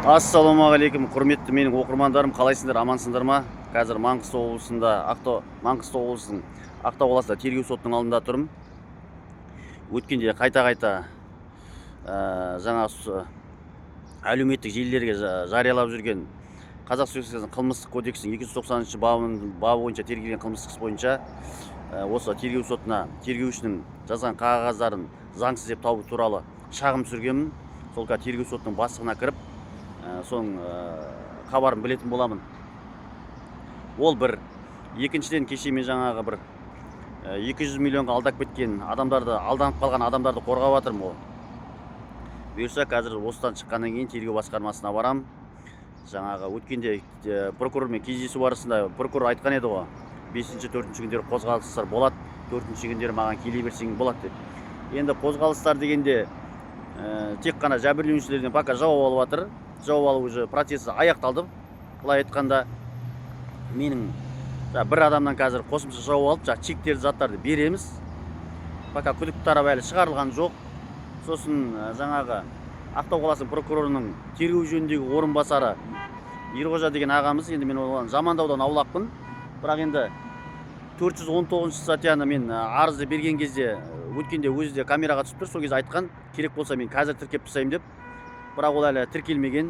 Ассалаумағалейкум, құрметті менің оқырмандарым, қалайсыңдар, амансыңдар ма? Қазір Маңғыстау облысында, Маңғыстау облысының Ақтау қаласында тергеу сотының алдында тұрмын. Өткенде қайта-қайта жаңа әлеуметтік желілерге жариялап жүрген Қазақстан Республикасының қылмыстық кодексінің 290 бабы бойынша тергелген қылмыстық іс бойынша осы тергеу сотына тергеушінің жазған қағаздарын заңсыз деп табу туралы шағым түсіргенмін. Сол тергеу сотының бастығына кіріп, соның хабарын білетін боламын. Ол бір. Екіншіден, кеше мен жаңағы бір 200 миллионға алдап кеткен адамдарды, алданып қалған адамдарды қорғап жатырмын. Бұйырса, қазір осыдан шыққаннан кейін тергеу басқармасына барам. Жаңағы өткенде прокурормен кездесу барысында прокурор айтқан еді ғой, 5-4 күндері қозғалыстар болады, 4 күндері маған келе берсең болады деп. Енді қозғалыстар дегенде тек қана жәбірленушілерден пока жауап алып жатыр. Жауап алу уже процесі аяқталды. Былай айтқанда, менің бір адамнан қазір қосымша жауап алып, чектерді, заттарды береміз. Пока күдікті тарап әлі шығарылған жоқ. Сосын жаңағы Ақтау қаласының прокурорының тергеу жөніндегі орынбасары Ерғожа деген ағамыз, енді мен оған жамандаудан аулақпын. Бірақ енді 419 статьяны мен арызды берген кезде өткенде өзі де камераға түсіп тұр. Сол кезде айтқан, керек болса мен қазір тіркеп тастаймын деп. Бірақ ол әлі тіркелмеген.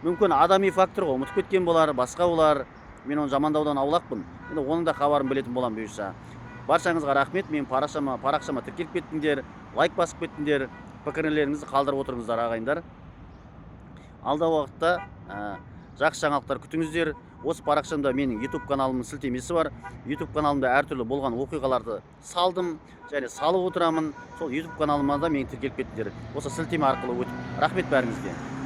Мүмкін адами фактор ғой, ұмытып кеткен болар, басқа болар. Мен оны жамандаудан аулақпын. Енді оның да хабарын білетін болам бұйырса. Баршаңызға рахмет. Мен парақшама тіркеліп кеттіңдер, лайк басып кеттіңдер, пікірлеріңізді қалдырып отырыңыздар ағайындар. Алдағы уақытта жақсы жаңалықтар күтіңіздер. Осы парақшамда менің YouTube каналымның сілтемесі бар. YouTube каналымда әртүрлі болған оқиғаларды салдым және салып отырамын. Сол YouTube каналыма да мен тіркеліп кеттіңдер. Осы сілтеме арқылы өтіп. Рахмет бәріңізге.